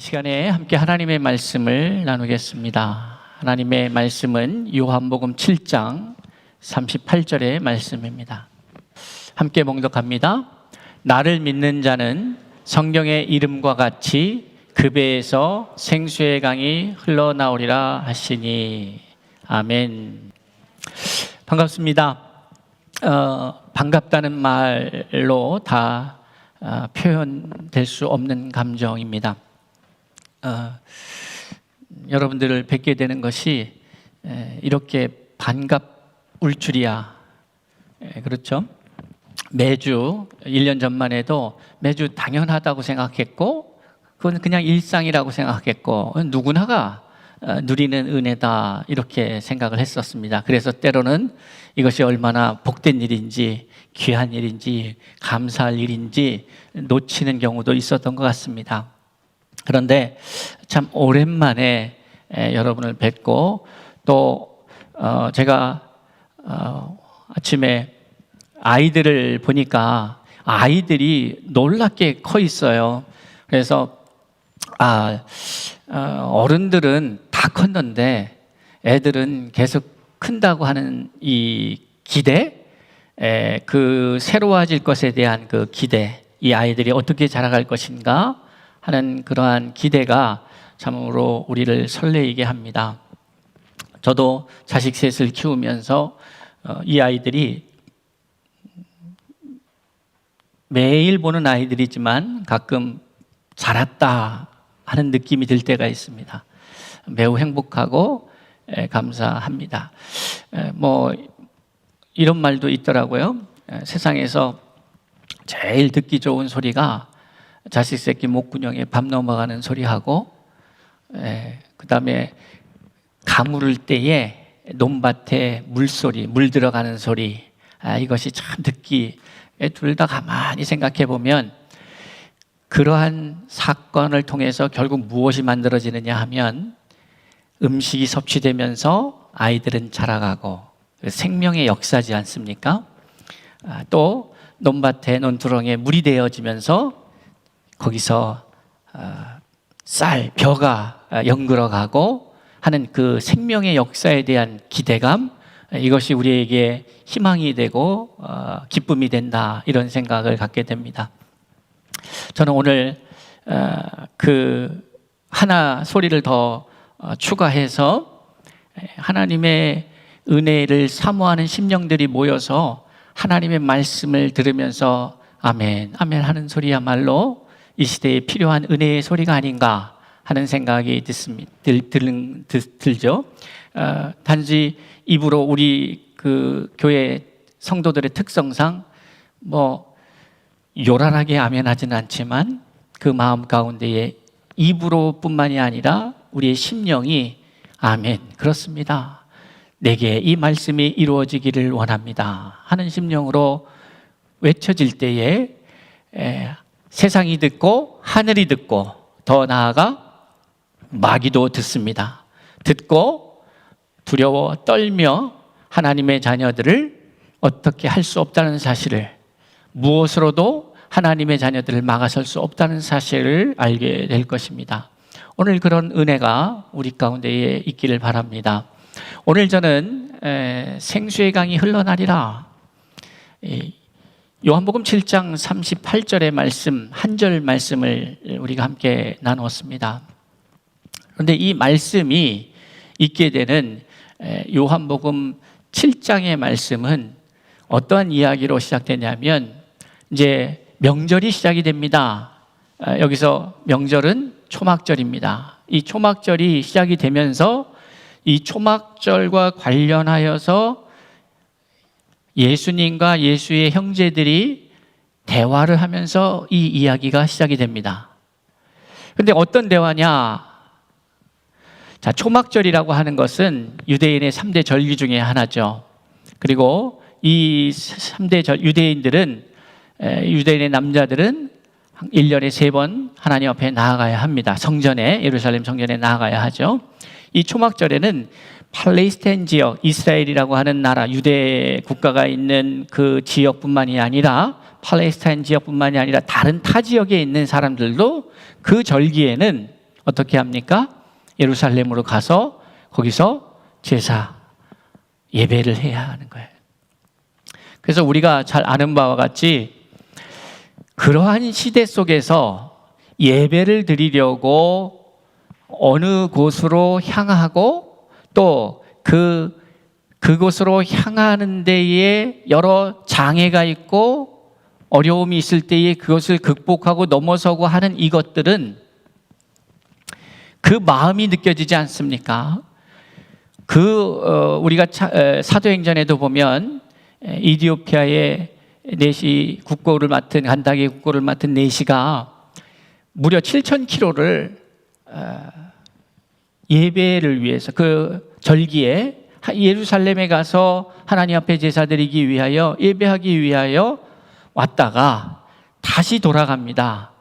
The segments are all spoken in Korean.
시간에 함께 하나님의 말씀을 나누겠습니다. 하나님의 말씀은 요한복음 7장 38절의 말씀입니다. 함께 봉독합니다. 나를 믿는 자는 성경의 이름과 같이 그 배에서 생수의 강이 흘러나오리라 하시니. 아멘. 반갑습니다. 반갑다는 말로 다 표현될 수 없는 감정입니다. 여러분들을 뵙게 되는 것이 이렇게 반갑을 줄이야. 그렇죠? 매주 1년 전만 해도 매주 당연하다고 생각했고, 그건 그냥 일상이라고 생각했고, 누구나가 누리는 은혜다 이렇게 생각을 했었습니다. 그래서 때로는 이것이 얼마나 복된 일인지, 귀한 일인지, 감사할 일인지 놓치는 경우도 있었던 것 같습니다. 그런데 참 오랜만에 여러분을 뵙고, 또 제가 아침에 아이들을 보니까 아이들이 놀랍게 커 있어요. 그래서 어른들은 다 컸는데 애들은 계속 큰다고 하는 이 기대, 그 새로워질 것에 대한 그 기대, 이 아이들이 어떻게 자라갈 것인가 하는 그러한 기대가 참으로 우리를 설레이게 합니다. 저도 자식 셋을 키우면서 이 아이들이 매일 보는 아이들이지만 가끔 자랐다 하는 느낌이 들 때가 있습니다. 매우 행복하고 감사합니다. 뭐 이런 말도 있더라고요. 세상에서 제일 듣기 좋은 소리가 자식 새끼 목구멍에 밥 넘어가는 소리하고, 그 다음에 가물을 때에 논밭에 물소리, 물 들어가는 소리, 이것이 참 듣기, 둘 다 가만히 생각해 보면 그러한 사건을 통해서 결국 무엇이 만들어지느냐 하면 음식이 섭취되면서 아이들은 자라가고 생명의 역사지 않습니까? 또 논밭에 논두렁에 물이 되어지면서 거기서 쌀, 벼가 연글어가고 하는 그 생명의 역사에 대한 기대감, 이것이 우리에게 희망이 되고 기쁨이 된다, 이런 생각을 갖게 됩니다. 저는 오늘 그 하나 소리를 더 추가해서 하나님의 은혜를 사모하는 심령들이 모여서 하나님의 말씀을 들으면서 아멘, 아멘 하는 소리야말로 이 시대에 필요한 은혜의 소리가 아닌가 하는 생각이 들죠. 단지 입으로 우리 그 교회 성도들의 특성상 뭐 요란하게 아멘하지는 않지만 그 마음 가운데에 입으로 뿐만이 아니라 우리의 심령이 아멘, 그렇습니다, 내게 이 말씀이 이루어지기를 원합니다 하는 심령으로 외쳐질 때에 세상이 듣고 하늘이 듣고 더 나아가 마귀도 듣습니다. 듣고 두려워 떨며 하나님의 자녀들을 어떻게 할 수 없다는 사실을, 무엇으로도 하나님의 자녀들을 막아설 수 없다는 사실을 알게 될 것입니다. 오늘 그런 은혜가 우리 가운데에 있기를 바랍니다. 오늘 저는 생수의 강이 흘러나리라, 요한복음 7장 38절의 말씀, 한 절 말씀을 우리가 함께 나누었습니다. 그런데 이 말씀이 있게 되는 요한복음 7장의 말씀은 어떠한 이야기로 시작되냐면, 이제 명절이 시작이 됩니다. 여기서 명절은 초막절입니다. 이 초막절이 시작이 되면서 이 초막절과 관련하여서 예수님과 예수의 형제들이 대화를 하면서 이 이야기가 시작이 됩니다. 그런데 어떤 대화냐? 자, 초막절이라고 하는 것은 유대인의 3대 절기 중에 하나죠. 그리고 이 3대 유대인들은, 유대인의 남자들은 1년에 3번 하나님 앞에 나아가야 합니다. 성전에, 예루살렘 성전에 나아가야 하죠. 이 초막절에는 팔레스타인 지역, 이스라엘이라고 하는 나라, 유대 국가가 있는 그 지역뿐만이 아니라, 팔레스타인 지역뿐만이 아니라 다른 타 지역에 있는 사람들도 그 절기에는 어떻게 합니까? 예루살렘으로 가서 거기서 제사 예배를 해야 하는 거예요. 그래서 우리가 잘 아는 바와 같이 그러한 시대 속에서 예배를 드리려고 어느 곳으로 향하고 또 그곳으로 향하는 데에 여러 장애가 있고 어려움이 있을 때에 그것을 극복하고 넘어서고 하는 이것들은 그 마음이 느껴지지 않습니까? 우리가 사도행전에도 보면 이디오피아의 내시 간다게 국고를 맡은 내시가 무려 7,000km를 예배를 위해서 그 절기에 예루살렘에 가서 하나님 앞에 제사 드리기 위하여 예배하기 위하여 왔다가 다시 돌아갑니다.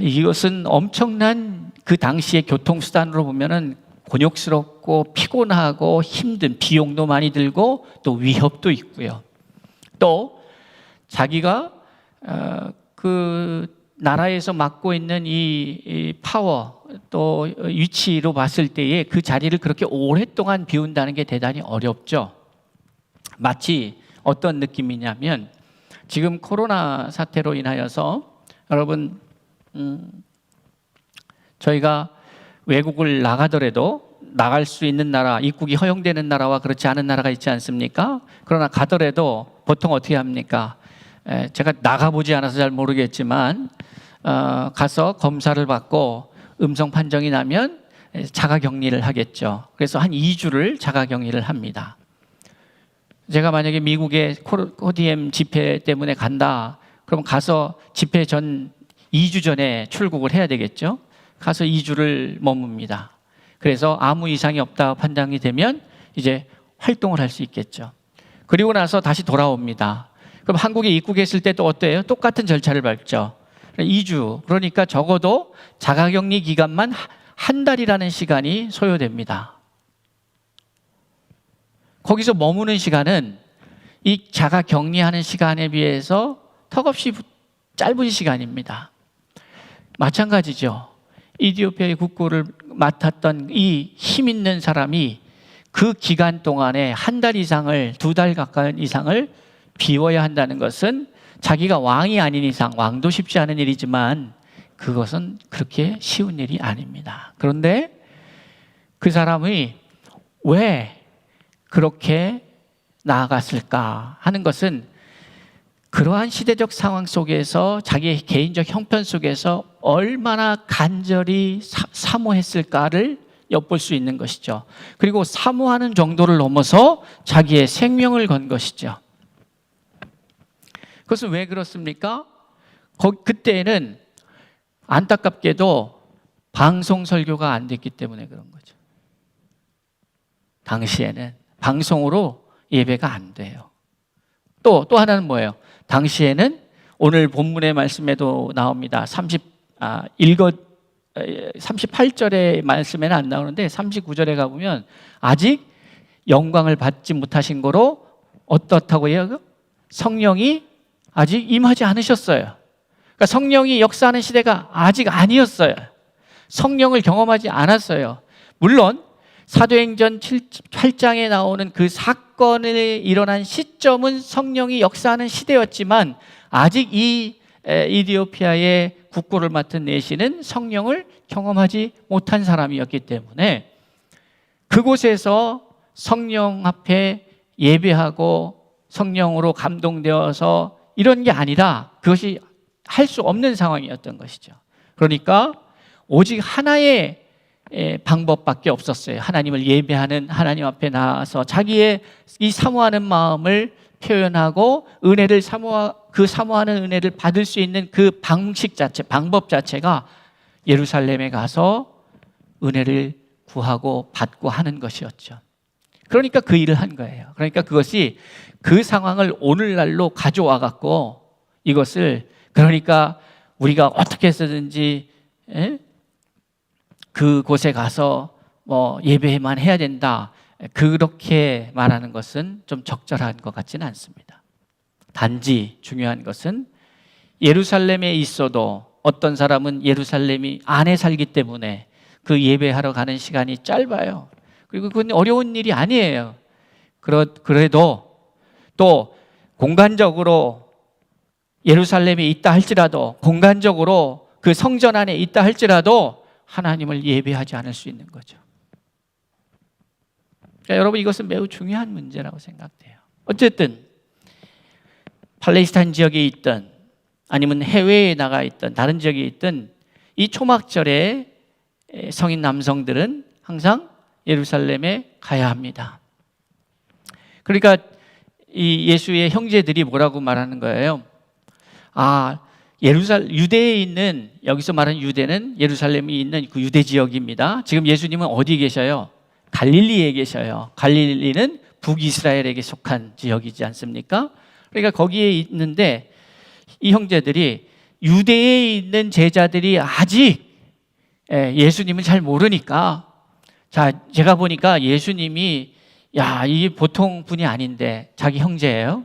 이것은 엄청난 그 당시의 교통수단으로 보면은 곤욕스럽고 피곤하고 힘든, 비용도 많이 들고 또 위협도 있고요. 또 자기가 그 나라에서 맡고 있는 이 파워 또 위치로 봤을 때에 그 자리를 그렇게 오랫동안 비운다는 게 대단히 어렵죠. 마치 어떤 느낌이냐면 지금 코로나 사태로 인하여서 여러분 저희가 외국을 나가더라도 나갈 수 있는 나라, 입국이 허용되는 나라와 그렇지 않은 나라가 있지 않습니까? 그러나 가더라도 보통 어떻게 합니까? 제가 나가보지 않아서 잘 모르겠지만 가서 검사를 받고 음성 판정이 나면 자가격리를 하겠죠. 그래서 한 2주를 자가격리를 합니다. 제가 만약에 미국에 코디엠 집회 때문에 간다, 그럼 가서 집회 전 2주 전에 출국을 해야 되겠죠. 가서 2주를 머뭅니다. 그래서 아무 이상이 없다 판단이 되면 이제 활동을 할 수 있겠죠. 그리고 나서 다시 돌아옵니다. 그럼 한국에 입국했을 때 또 어때요? 똑같은 절차를 밟죠. 2주, 그러니까 적어도 자가격리 기간만 한 달이라는 시간이 소요됩니다. 거기서 머무는 시간은 이 자가격리하는 시간에 비해서 턱없이 짧은 시간입니다. 마찬가지죠. 이디오피아의 국고를 맡았던 이 힘 있는 사람이 그 기간 동안에 한 달 이상을, 2달 가까운 이상을 비워야 한다는 것은 자기가 왕이 아닌 이상, 왕도 쉽지 않은 일이지만 그것은 그렇게 쉬운 일이 아닙니다. 그런데 그 사람이 왜 그렇게 나아갔을까 하는 것은 그러한 시대적 상황 속에서 자기의 개인적 형편 속에서 얼마나 간절히 사모했을까를 엿볼 수 있는 것이죠. 그리고 사모하는 정도를 넘어서 자기의 생명을 건 것이죠. 그것은 왜 그렇습니까? 그때는 안타깝게도 방송 설교가 안 됐기 때문에 그런 거죠. 당시에는 방송으로 예배가 안 돼요. 또 하나는 뭐예요? 당시에는 오늘 본문의 말씀에도 나옵니다. 38절의 말씀에는 안 나오는데 39절에 가보면 아직 영광을 받지 못하신 거로 어떻다고 해요? 성령이 아직 임하지 않으셨어요. 그러니까 성령이 역사하는 시대가 아직 아니었어요. 성령을 경험하지 않았어요. 물론 사도행전 8장에 나오는 그 사건이 일어난 시점은 성령이 역사하는 시대였지만 아직 이 이디오피아의 국고를 맡은 내시는 성령을 경험하지 못한 사람이었기 때문에 그곳에서 성령 앞에 예배하고 성령으로 감동되어서 이런 게 아니라 그것이 할 수 없는 상황이었던 것이죠. 그러니까 오직 하나의 방법밖에 없었어요. 하나님을 예배하는, 하나님 앞에 나와서 자기의 이 사모하는 마음을 표현하고 은혜를 사모하는 은혜를 받을 수 있는 그 방식 자체, 방법 자체가 예루살렘에 가서 은혜를 구하고 받고 하는 것이었죠. 그러니까 그 일을 한 거예요. 그러니까 그것이 그 상황을 오늘날로 가져와 갖고 이것을, 그러니까 우리가 어떻게 해서든지 그곳에 가서 뭐 예배만 해야 된다, 그렇게 말하는 것은 좀 적절한 것 같지는 않습니다. 단지 중요한 것은 예루살렘에 있어도 어떤 사람은 예루살렘이 안에 살기 때문에 그 예배하러 가는 시간이 짧아요. 그리고 그건 어려운 일이 아니에요. 그래도 또 공간적으로 예루살렘에 있다 할지라도, 공간적으로 그 성전 안에 있다 할지라도 하나님을 예배하지 않을 수 있는 거죠. 그러니까 여러분, 이것은 매우 중요한 문제라고 생각돼요. 어쨌든 팔레스타인 지역에 있던 아니면 해외에 나가 있던 다른 지역에 있던 이 초막절에 성인 남성들은 항상 예루살렘에 가야 합니다. 그러니까 이 예수의 형제들이 뭐라고 말하는 거예요? 유대에 있는, 여기서 말하는 유대는 예루살렘이 있는 그 유대 지역입니다. 지금 예수님은 어디 계셔요? 갈릴리에 계셔요. 갈릴리는 북이스라엘에게 속한 지역이지 않습니까? 그러니까 거기에 있는데 이 형제들이 유대에 있는 제자들이 아직 예수님을 잘 모르니까, 제가 보니까 예수님이 이게 보통 분이 아닌데 자기 형제예요.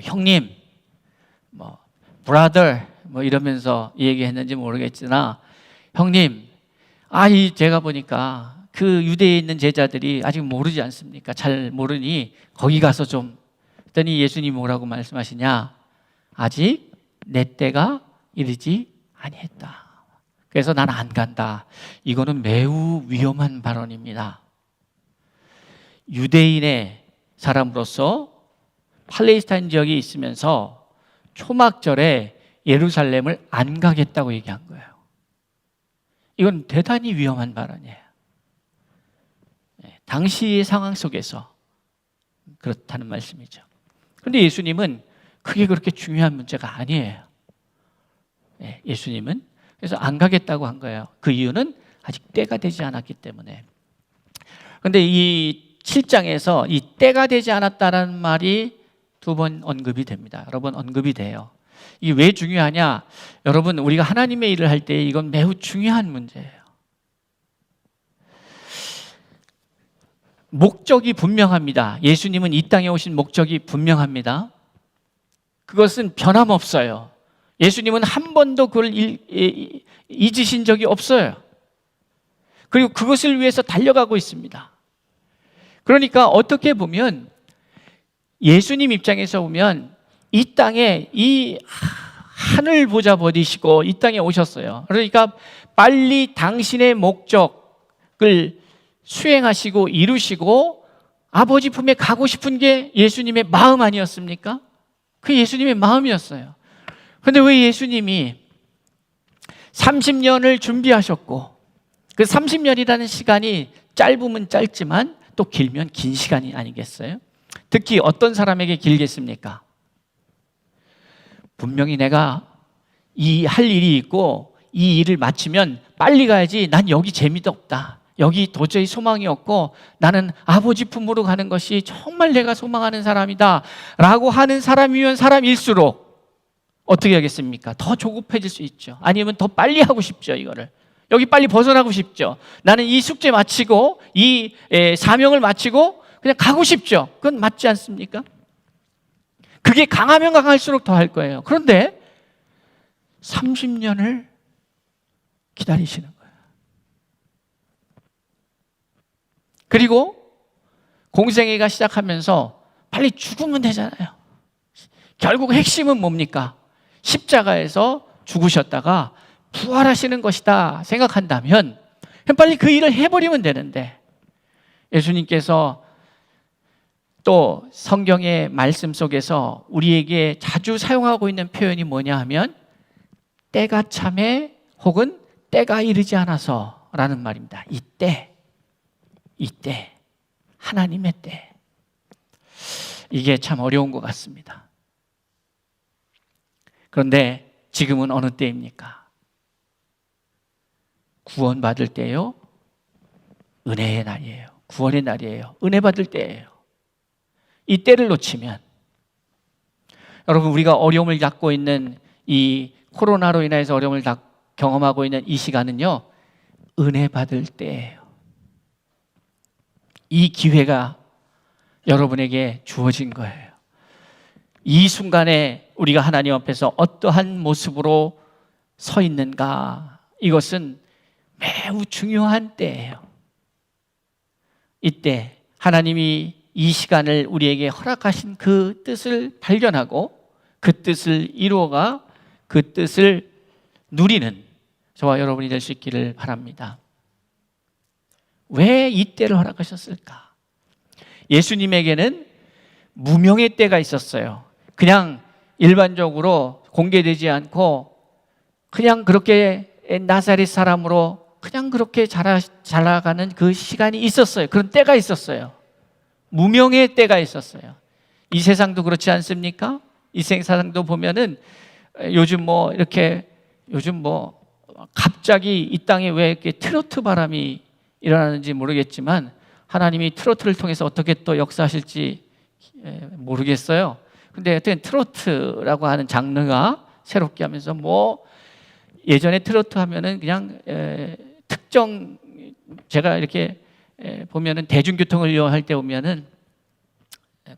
형님, brother 이러면서 얘기했는지 모르겠으나, 형님, 제가 보니까 그 유대에 있는 제자들이 아직 모르지 않습니까? 잘 모르니 거기 가서 좀. 그랬더니 예수님이 뭐라고 말씀하시냐? 아직 내 때가 이르지 아니했다. 그래서 난 안 간다. 이거는 매우 위험한 발언입니다. 유대인의 사람으로서 팔레스타인 지역에 있으면서 초막절에 예루살렘을 안 가겠다고 얘기한 거예요. 이건 대단히 위험한 발언이에요. 당시의 상황 속에서 그렇다는 말씀이죠. 그런데 예수님은 그게 그렇게 중요한 문제가 아니에요. 예수님은 그래서 안 가겠다고 한 거예요. 그 이유는 아직 때가 되지 않았기 때문에. 그런데 이 7장에서 이 때가 되지 않았다는 말이 2번 언급이 됩니다. 여러 번 언급이 돼요. 이게 왜 중요하냐? 여러분, 우리가 하나님의 일을 할 때 이건 매우 중요한 문제예요. 목적이 분명합니다. 예수님은 이 땅에 오신 목적이 분명합니다. 그것은 변함없어요. 예수님은 한 번도 그걸 잊으신 적이 없어요. 그리고 그것을 위해서 달려가고 있습니다. 그러니까 어떻게 보면 예수님 입장에서 보면 이 땅에 이 하늘 보좌 버리시고 이 땅에 오셨어요. 그러니까 빨리 당신의 목적을 수행하시고 이루시고 아버지 품에 가고 싶은 게 예수님의 마음 아니었습니까? 그게 예수님의 마음이었어요. 그런데 왜 예수님이 30년을 준비하셨고, 그 30년이라는 시간이 짧으면 짧지만 또 길면 긴 시간이 아니겠어요? 특히 어떤 사람에게 길겠습니까? 분명히 내가 이 할 일이 있고 이 일을 마치면 빨리 가야지, 난 여기 재미도 없다, 여기 도저히 소망이 없고 나는 아버지 품으로 가는 것이 정말 내가 소망하는 사람이다 라고 하는 사람이면 사람일수록 어떻게 하겠습니까? 더 조급해질 수 있죠. 아니면 더 빨리 하고 싶죠. 이거를 여기 빨리 벗어나고 싶죠. 나는 이 숙제 마치고 이 사명을 마치고 그냥 가고 싶죠. 그건 맞지 않습니까? 그게 강하면 강할수록 더 할 거예요. 그런데 30년을 기다리시는 거예요. 그리고 공생애가 시작하면서 빨리 죽으면 되잖아요. 결국 핵심은 뭡니까? 십자가에서 죽으셨다가 부활하시는 것이다 생각한다면 빨리 그 일을 해버리면 되는데, 예수님께서 또 성경의 말씀 속에서 우리에게 자주 사용하고 있는 표현이 뭐냐 하면 때가 참에 혹은 때가 이르지 않아서 라는 말입니다. 이때 하나님의 때. 이게 참 어려운 것 같습니다. 그런데 지금은 어느 때입니까? 구원받을 때요? 은혜의 날이에요. 구원의 날이에요. 은혜 받을 때예요. 이 때를 놓치면, 여러분, 우리가 어려움을 겪고 있는 이 코로나로 인해서 어려움을 경험하고 있는 이 시간은요, 은혜 받을 때예요. 이 기회가 여러분에게 주어진 거예요. 이 순간에 우리가 하나님 앞에서 어떠한 모습으로 서 있는가? 이것은 매우 중요한 때예요. 이때 하나님이 이 시간을 우리에게 허락하신 그 뜻을 발견하고 그 뜻을 이루어가 그 뜻을 누리는 저와 여러분이 될 수 있기를 바랍니다. 왜 이 때를 허락하셨을까? 예수님에게는 무명의 때가 있었어요. 그냥 일반적으로 공개되지 않고 그냥 그렇게 나사렛 사람으로 그냥 그렇게 자라가는 그 시간이 있었어요. 그런 때가 있었어요. 무명의 때가 있었어요. 이 세상도 그렇지 않습니까? 이 세상도 보면은 요즘 갑자기 이 땅에 왜 이렇게 트로트 바람이 일어나는지 모르겠지만 하나님이 트로트를 통해서 어떻게 또 역사하실지 모르겠어요. 근데 하여튼 트로트라고 하는 장르가 새롭게 하면서 예전에 트로트 하면은 그냥 특정 제가 이렇게 보면은 대중교통을 이용할 때 보면은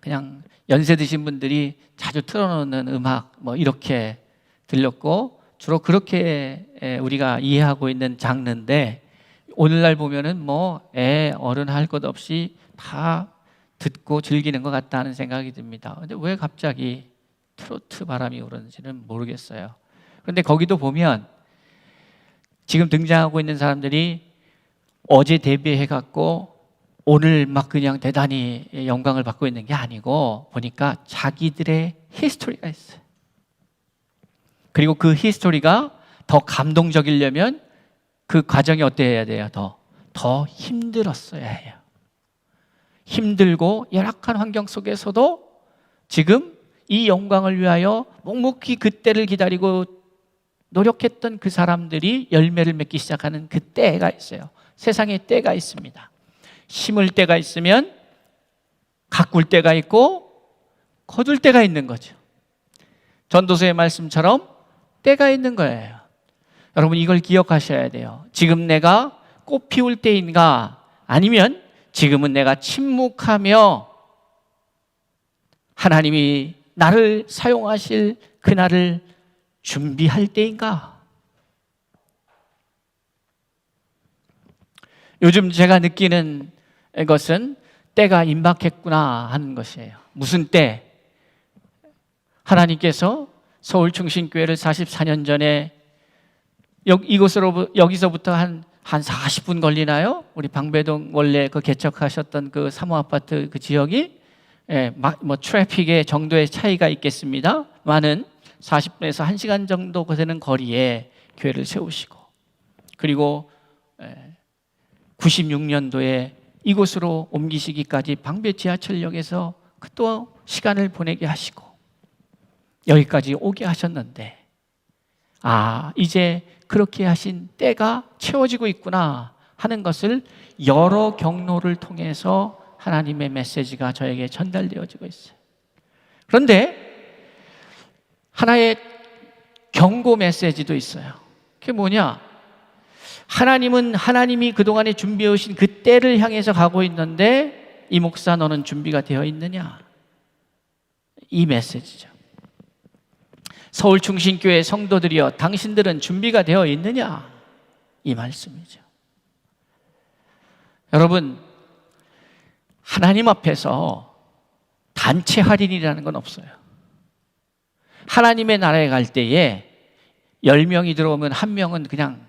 그냥 연세 드신 분들이 자주 틀어놓는 음악 이렇게 들렸고 주로 그렇게 우리가 이해하고 있는 장르인데 오늘날 보면은 어른 할 것 없이 다 듣고 즐기는 것 같다는 생각이 듭니다. 근데 왜 갑자기 트로트 바람이 오르는지는 모르겠어요. 그런데 거기도 보면 지금 등장하고 있는 사람들이 어제 데뷔해 갖고 오늘 막 그냥 대단히 영광을 받고 있는 게 아니고 보니까 자기들의 히스토리가 있어요. 그리고 그 히스토리가 더 감동적이려면 그 과정이 어때야 돼요? 더 힘들었어야 해요. 힘들고 열악한 환경 속에서도 지금 이 영광을 위하여 묵묵히 그때를 기다리고 노력했던 그 사람들이 열매를 맺기 시작하는 그 때가 있어요. 세상에 때가 있습니다. 심을 때가 있으면 가꿀 때가 있고 거둘 때가 있는 거죠. 전도서의 말씀처럼 때가 있는 거예요. 여러분 이걸 기억하셔야 돼요. 지금 내가 꽃 피울 때인가 아니면 지금은 내가 침묵하며 하나님이 나를 사용하실 그날을 준비할 때인가? 요즘 제가 느끼는 것은 때가 임박했구나 하는 것이에요. 무슨 때? 하나님께서 서울 충신교회를 44년 전에 여기서부터 한 40분 걸리나요? 우리 방배동 원래 그 개척하셨던 그 사모아파트 그 지역이 트래픽의 정도의 차이가 있겠습니다. 많은 40분에서 1시간 정도 되는 거리에 교회를 세우시고 그리고 96년도에 이곳으로 옮기시기까지 방배 지하철역에서 또 시간을 보내게 하시고 여기까지 오게 하셨는데 이제 그렇게 하신 때가 채워지고 있구나 하는 것을 여러 경로를 통해서 하나님의 메시지가 저에게 전달되어지고 있어요. 그런데 하나의 경고 메시지도 있어요. 그게 뭐냐? 하나님은 하나님이 그동안에 준비해 오신 그 때를 향해서 가고 있는데 이 목사 너는 준비가 되어 있느냐? 이 메시지죠. 서울 충신교회 성도들이여 당신들은 준비가 되어 있느냐? 이 말씀이죠. 여러분 하나님 앞에서 단체 할인이라는 건 없어요. 하나님의 나라에 갈 때에 10명이 들어오면 1명은 그냥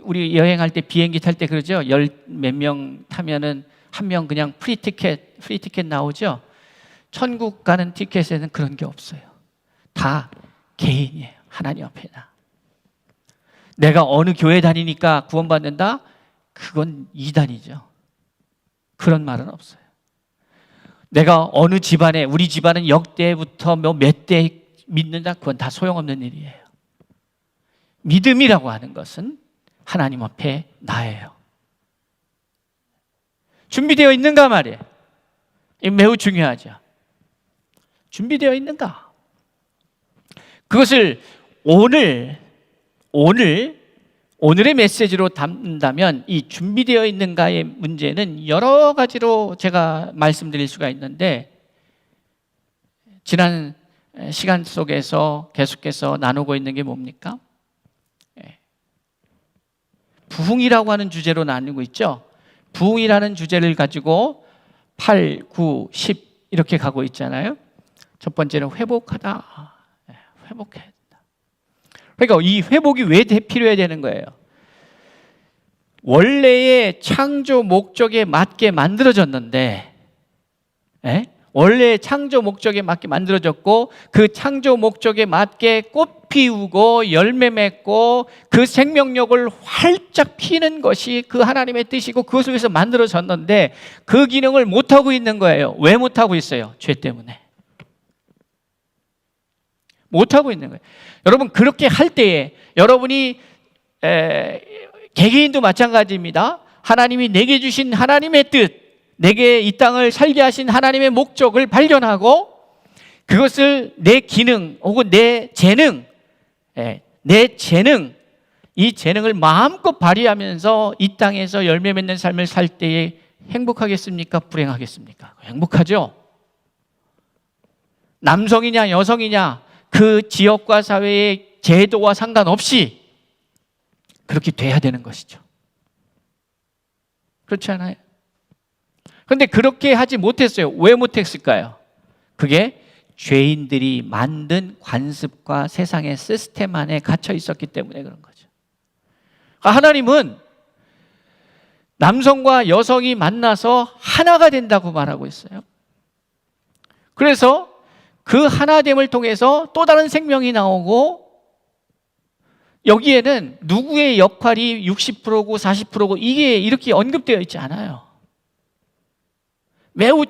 우리 여행할 때 비행기 탈 때 그러죠. 몇 명 타면은 1명 그냥 프리티켓 나오죠. 천국 가는 티켓에는 그런 게 없어요. 다 개인이에요. 하나님 앞에나. 내가 어느 교회 다니니까 구원받는다? 그건 이단이죠. 그런 말은 없어요. 내가 어느 집안에 우리 집안은 역대부터 몇 대 믿는다? 그건 다 소용없는 일이에요. 믿음이라고 하는 것은 하나님 앞에 나예요. 준비되어 있는가 말이에요. 이거 매우 중요하죠. 준비되어 있는가? 그것을 오늘의 메시지로 담는다면 이 준비되어 있는가의 문제는 여러 가지로 제가 말씀드릴 수가 있는데 지난 시간 속에서 계속해서 나누고 있는 게 뭡니까? 부흥이라고 하는 주제로 나누고 있죠. 부흥이라는 주제를 가지고 8, 9, 10 이렇게 가고 있잖아요. 첫 번째는 회복하다. 회복해야 된다. 그러니까 이 회복이 왜 필요해야 되는 거예요? 원래의 창조 목적에 맞게 만들어졌는데, 원래 창조 목적에 맞게 만들어졌고 그 창조 목적에 맞게 꽃 피우고 열매 맺고 그 생명력을 활짝 피는 것이 그 하나님의 뜻이고 그것을 위해서 만들어졌는데 그 기능을 못하고 있는 거예요. 왜 못하고 있어요? 죄 때문에. 못하고 있는 거예요. 여러분, 그렇게 할 때에 여러분이 개개인도 마찬가지입니다. 하나님이 내게 주신 하나님의 뜻, 내게 이 땅을 살게 하신 하나님의 목적을 발견하고 그것을 내 기능 혹은 내 재능, 이 재능을 마음껏 발휘하면서 이 땅에서 열매 맺는 삶을 살 때에 행복하겠습니까? 불행하겠습니까? 행복하죠. 남성이냐 여성이냐 그 지역과 사회의 제도와 상관없이 그렇게 돼야 되는 것이죠. 그렇지 않아요? 그런데 그렇게 하지 못했어요. 왜 못했을까요? 그게 죄인들이 만든 관습과 세상의 시스템 안에 갇혀 있었기 때문에 그런 거죠. 하나님은 남성과 여성이 만나서 하나가 된다고 말하고 있어요. 그래서 그 하나됨을 통해서 또 다른 생명이 나오고 여기에는 누구의 역할이 60%고 40%고 이게 이렇게 언급되어 있지 않아요. 매우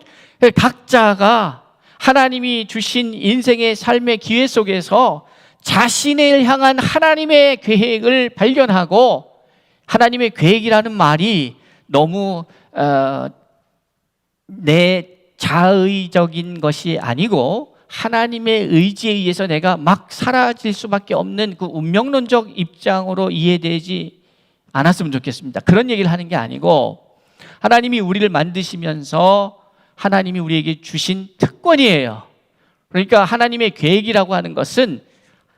각자가 하나님이 주신 인생의 삶의 기회 속에서 자신을 향한 하나님의 계획을 발견하고 하나님의 계획이라는 말이 너무 내 자의적인 것이 아니고 하나님의 의지에 의해서 내가 막 사라질 수밖에 없는 그 운명론적 입장으로 이해되지 않았으면 좋겠습니다. 그런 얘기를 하는 게 아니고 하나님이 우리를 만드시면서 하나님이 우리에게 주신 특권이에요. 그러니까 하나님의 계획이라고 하는 것은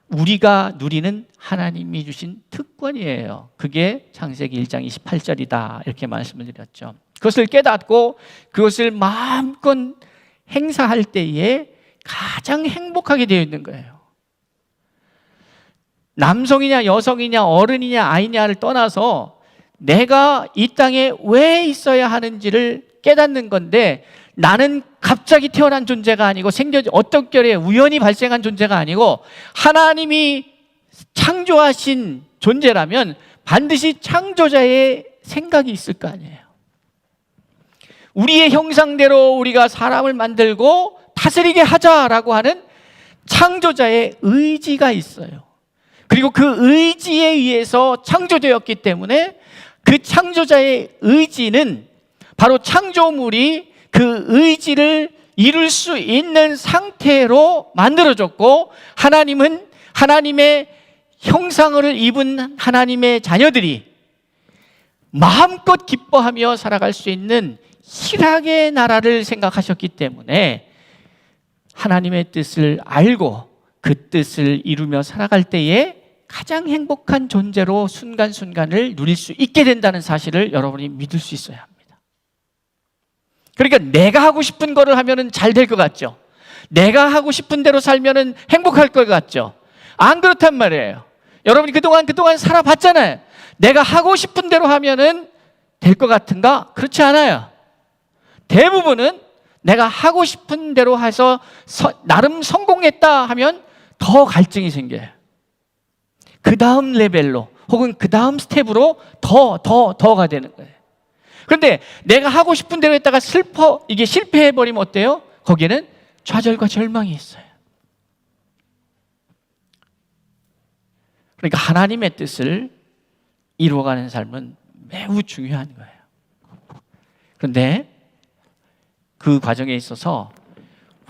우리가 누리는 하나님이 주신 특권이에요. 그게 창세기 1장 28절이다 이렇게 말씀을 드렸죠. 그것을 깨닫고 그것을 마음껏 행사할 때에 가장 행복하게 되어 있는 거예요. 남성이냐 여성이냐 어른이냐 아이냐를 떠나서 내가 이 땅에 왜 있어야 하는지를 깨닫는 건데 나는 갑자기 태어난 존재가 아니고 어떤 결에 우연히 발생한 존재가 아니고 하나님이 창조하신 존재라면 반드시 창조자의 생각이 있을 거 아니에요. 우리의 형상대로 우리가 사람을 만들고 다스리게 하자라고 하는 창조자의 의지가 있어요. 그리고 그 의지에 의해서 창조되었기 때문에 그 창조자의 의지는 바로 창조물이 그 의지를 이룰 수 있는 상태로 만들어졌고 하나님은 하나님의 형상을 입은 하나님의 자녀들이 마음껏 기뻐하며 살아갈 수 있는 희락의 나라를 생각하셨기 때문에 하나님의 뜻을 알고 그 뜻을 이루며 살아갈 때에 가장 행복한 존재로 순간순간을 누릴 수 있게 된다는 사실을 여러분이 믿을 수 있어야 합니다. 그러니까 내가 하고 싶은 거를 하면은 잘 될 것 같죠? 내가 하고 싶은 대로 살면은 행복할 것 같죠? 안 그렇단 말이에요. 여러분이 그동안 살아봤잖아요. 내가 하고 싶은 대로 하면은 될 것 같은가? 그렇지 않아요. 대부분은 내가 하고 싶은 대로 해서 나름 성공했다 하면 더 갈증이 생겨요. 그 다음 레벨로 혹은 그 다음 스텝으로 더가 되는 거예요. 그런데 내가 하고 싶은 대로 했다가 이게 실패해버리면 어때요? 거기에는 좌절과 절망이 있어요. 그러니까 하나님의 뜻을 이루어가는 삶은 매우 중요한 거예요. 그런데 그 과정에 있어서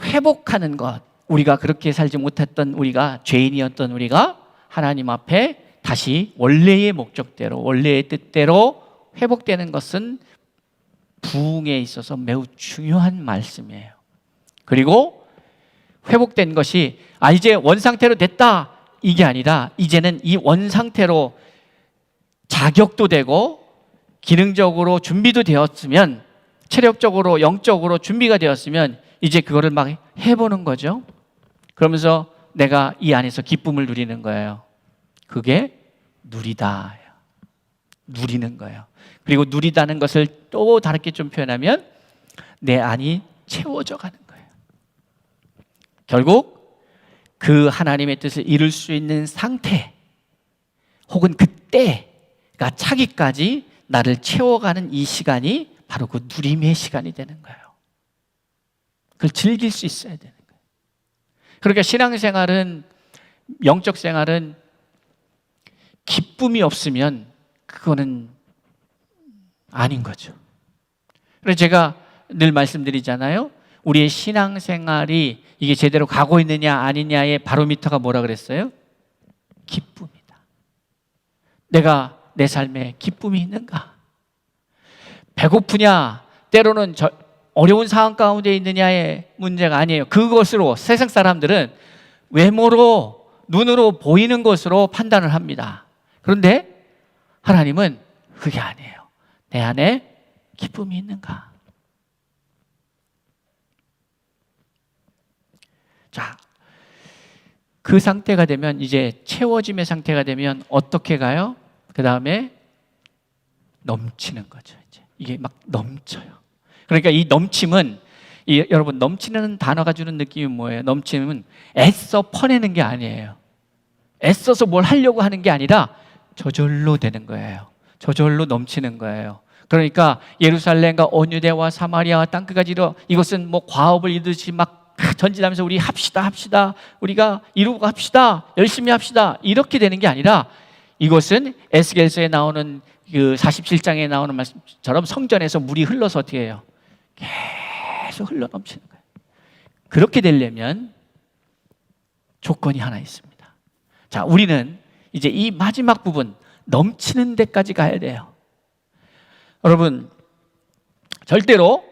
회복하는 것, 우리가 그렇게 살지 못했던 우리가, 죄인이었던 우리가 하나님 앞에 다시 원래의 목적대로, 원래의 뜻대로 회복되는 것은 부흥에 있어서 매우 중요한 말씀이에요. 그리고 회복된 것이 이제 원상태로 됐다 이게 아니라 이제는 이 원상태로 자격도 되고 기능적으로 준비도 되었으면, 체력적으로 영적으로 준비가 되었으면 이제 그거를 막 해보는 거죠. 그러면서 내가 이 안에서 기쁨을 누리는 거예요. 그게 누리다, 누리는 거예요. 그리고 누리다는 것을 또 다르게 좀 표현하면 내 안이 채워져 가는 거예요. 결국 그 하나님의 뜻을 이룰 수 있는 상태 혹은 그때가 차기까지 나를 채워가는 이 시간이 바로 그 누림의 시간이 되는 거예요. 그걸 즐길 수 있어야 되는 거예요. 그러니까 신앙생활은, 영적 생활은 기쁨이 없으면 그거는 아닌 거죠. 그래서 제가 늘 말씀드리잖아요. 우리의 신앙생활이 이게 제대로 가고 있느냐 아니냐의 바로미터가 뭐라 그랬어요? 기쁨이다. 내가 내 삶에 기쁨이 있는가? 배고프냐? 때로는 어려운 상황 가운데 있느냐의 문제가 아니에요. 그것으로 세상 사람들은 외모로, 눈으로 보이는 것으로 판단을 합니다. 그런데 하나님은 그게 아니에요. 내 안에 기쁨이 있는가? 자, 그 상태가 되면, 이제 채워짐의 상태가 되면 어떻게 가요? 그 다음에 넘치는 거죠. 이게 막 넘쳐요. 그러니까 이 넘침은, 여러분, 넘치는 단어가 주는 느낌이 뭐예요? 넘침은 애써 퍼내는 게 아니에요. 애써서 뭘 하려고 하는 게 아니라 저절로 되는 거예요. 저절로 넘치는 거예요. 그러니까 예루살렘과 온유대와 사마리아와 땅끝까지 이것은 뭐 과업을 이루듯이 막 전진하면서 우리 합시다, 우리가 이루고 합시다, 열심히 합시다, 이렇게 되는 게 아니라 이것은 에스겔서에 나오는 그 47장에 나오는 말씀처럼 성전에서 물이 흘러서 어떻게 해요? 계속 흘러 넘치는 거예요. 그렇게 되려면 조건이 하나 있습니다. 자, 우리는 이제 이 마지막 부분, 넘치는 데까지 가야 돼요. 여러분, 절대로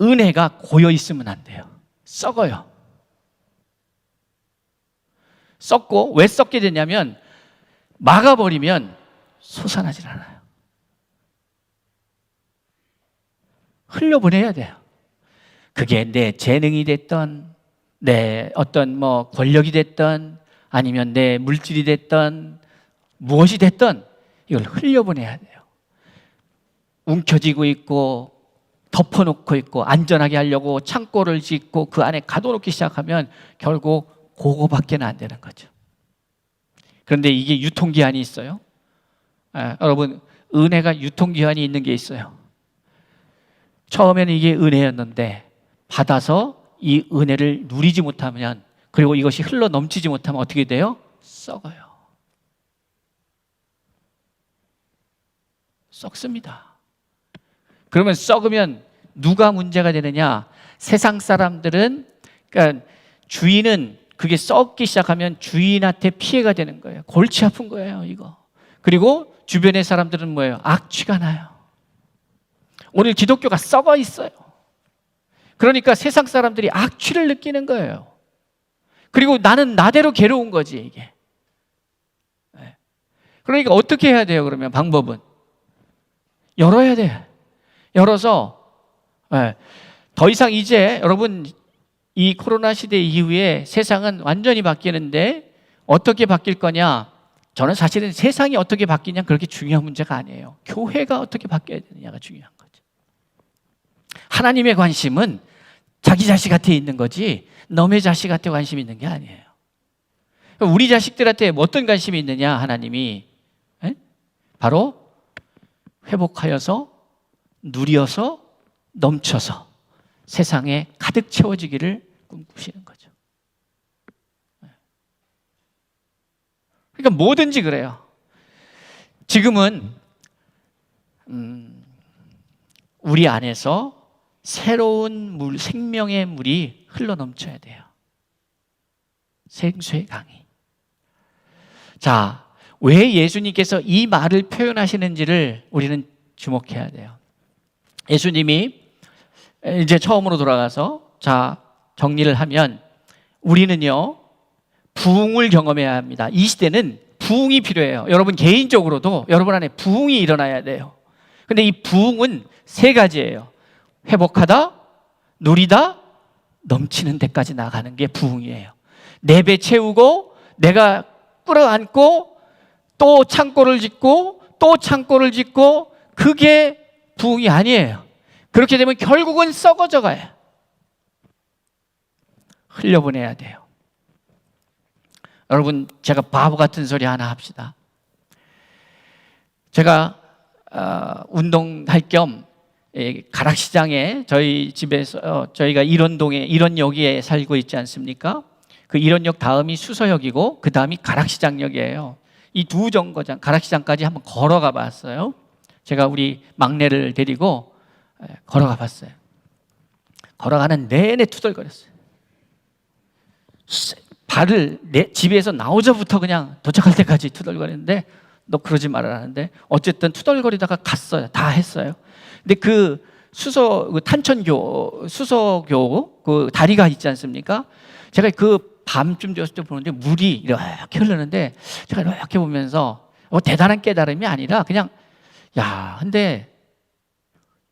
은혜가 고여 있으면 안 돼요. 썩어요. 썩고, 왜 썩게 되냐면 막아버리면 솟아나질 않아요. 흘려보내야 돼요. 그게 내 재능이 됐던, 내 어떤 뭐 권력이 됐던, 아니면 내 물질이 됐던, 무엇이 됐던 이걸 흘려보내야 돼요. 움켜쥐고 있고 덮어놓고 있고 안전하게 하려고 창고를 짓고 그 안에 가둬놓기 시작하면 결국 그거밖에는 안 되는 거죠. 그런데 이게 유통기한이 있어요. 여러분, 은혜가 유통기한이 있는 게 있어요. 처음에는 이게 은혜였는데 받아서 이 은혜를 누리지 못하면, 그리고 이것이 흘러 넘치지 못하면 어떻게 돼요? 썩어요. 썩습니다. 그러면 썩으면 누가 문제가 되느냐? 세상 사람들은, 그러니까 주인은 그게 썩기 시작하면 주인한테 피해가 되는 거예요. 골치 아픈 거예요, 이거. 그리고 주변의 사람들은 뭐예요? 악취가 나요. 오늘 기독교가 썩어 있어요. 그러니까 세상 사람들이 악취를 느끼는 거예요. 그리고 나는 나대로 괴로운 거지, 이게. 그러니까 어떻게 해야 돼요, 그러면? 방법은 열어야 돼요. 열어서 더 이상 이제 여러분, 이 코로나 시대 이후에 세상은 완전히 바뀌는데 어떻게 바뀔 거냐? 저는 사실은 세상이 어떻게 바뀌냐 그렇게 중요한 문제가 아니에요. 교회가 어떻게 바뀌어야 되느냐가 중요한 거죠. 하나님의 관심은 자기 자식한테 있는 거지 너의 자식한테 관심이 있는 게 아니에요. 우리 자식들한테 어떤 관심이 있느냐? 하나님이 바로 회복하여서 누려서 넘쳐서 세상에 가득 채워지기를 꿈꾸시는 거죠. 그러니까 뭐든지 그래요. 지금은 우리 안에서 새로운 물, 생명의 물이 흘러넘쳐야 돼요. 생수의 강이. 자, 왜 예수님께서 이 말을 표현하시는지를 우리는 주목해야 돼요. 예수님이 이제 처음으로 돌아가서, 자, 정리를 하면 우리는요, 부흥을 경험해야 합니다. 이 시대는 부흥이 필요해요. 여러분 개인적으로도 여러분 안에 부흥이 일어나야 돼요. 근데 이 부흥은 세 가지예요. 회복하다, 누리다, 넘치는 데까지 나가는 게 부흥이에요. 내 배 채우고 내가 끌어안고 또 창고를 짓고 또 창고를 짓고, 그게 부흥이 아니에요. 그렇게 되면 결국은 썩어져 가요. 흘려보내야 돼요. 여러분, 제가 바보 같은 소리 하나 합시다. 제가 운동할 겸 가락시장에, 저희 집에서 저희가 일원역에 살고 있지 않습니까? 그 일원역 다음이 수서역이고 그 다음이 가락시장역이에요. 이 두 정거장, 가락시장까지 한번 걸어가 봤어요. 제가 우리 막내를 데리고 걸어가 봤어요. 걸어가는 내내 투덜거렸어요. 발을 내 집에서 나오자부터 그냥 도착할 때까지 투덜거리는데, 너 그러지 말아라는데 어쨌든 투덜거리다가 갔어요. 다 했어요. 근데 그 수서교 그 다리가 있지 않습니까? 제가 그 밤쯤 되었을 때 보는데 물이 이렇게 흐르는데, 제가 이렇게 보면서 대단한 깨달음이 아니라 그냥, 야, 근데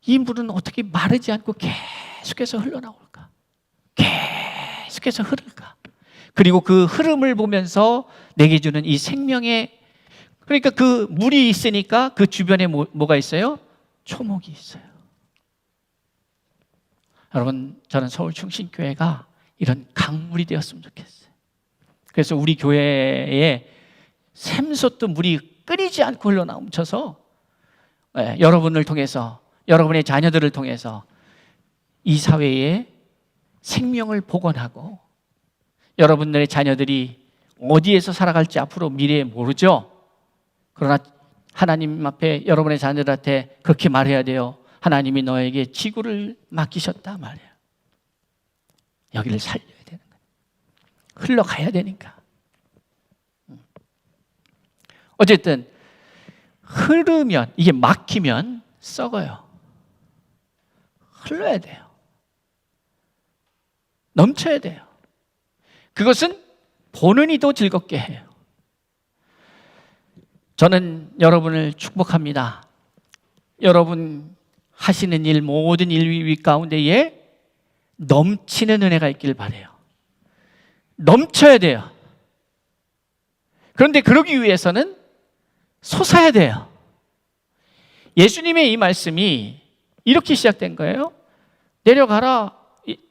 이 물은 어떻게 마르지 않고 계속해서 흘러나올까? 계속해서 흐를까? 그리고 그 흐름을 보면서 내게 주는 이 생명의, 그러니까 그 물이 있으니까 그 주변에 뭐가 있어요? 초목이 있어요. 여러분, 저는 서울충신교회가 이런 강물이 되었으면 좋겠어요. 그래서 우리 교회에 샘솟듯 물이 끊이지 않고 흘러넘쳐서 여러분을 통해서, 여러분의 자녀들을 통해서 이 사회에 생명을 복원하고, 여러분들의 자녀들이 어디에서 살아갈지 앞으로 미래에 모르죠. 그러나 하나님 앞에 여러분의 자녀들한테 그렇게 말해야 돼요. 하나님이 너에게 지구를 맡기셨다 말이에요. 여기를 살려야 되는 거예요. 흘러가야 되니까. 어쨌든 흐르면, 이게 막히면 썩어요. 흘러야 돼요. 넘쳐야 돼요. 그것은 보는 이도 즐겁게 해요. 저는 여러분을 축복합니다. 여러분 하시는 일, 모든 일 가운데에 넘치는 은혜가 있길 바라요. 넘쳐야 돼요. 그런데 그러기 위해서는 솟아야 돼요. 예수님의 이 말씀이 이렇게 시작된 거예요. 내려가라.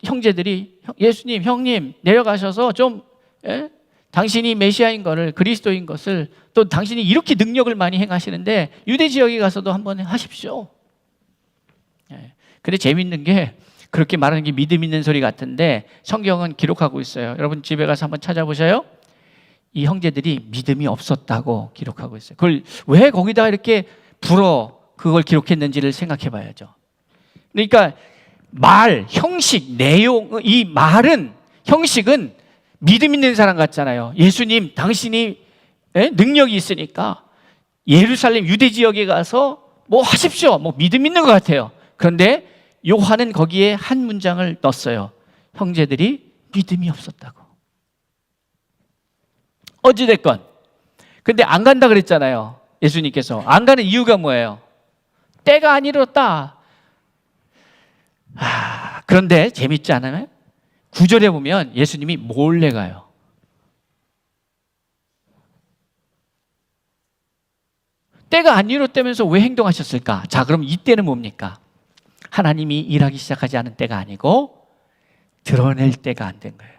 형제들이, 예수님, 형님 내려가셔서 좀 당신이 메시아인 것을, 그리스도인 것을, 또 당신이 이렇게 능력을 많이 행하시는데 유대 지역에 가서도 한번 하십시오. 근데 재밌는 게, 그렇게 말하는 게 믿음 있는 소리 같은데 성경은 기록하고 있어요. 여러분 집에 가서 한번 찾아보셔요. 이 형제들이 믿음이 없었다고 기록하고 있어요. 그걸 왜 거기다 이렇게 그걸 기록했는지를 생각해 봐야죠. 그러니까 말, 형식, 내용, 이 말은, 형식은 믿음 있는 사람 같잖아요. 예수님, 당신이 능력이 있으니까 예루살렘 유대 지역에 가서 뭐 하십시오. 뭐 믿음 있는 것 같아요. 그런데 요한은 거기에 한 문장을 넣었어요. 형제들이 믿음이 없었다고. 어찌됐건. 근데 안 간다 그랬잖아요. 예수님께서. 안 가는 이유가 뭐예요? 때가 안 이뤘다. 그런데 재밌지 않아요? 9절에 보면 예수님이 몰래 가요. 때가 안 이뤘다면서 왜 행동하셨을까? 자, 그럼 이때는 뭡니까? 하나님이 일하기 시작하지 않은 때가 아니고 드러낼 때가 안 된 거예요.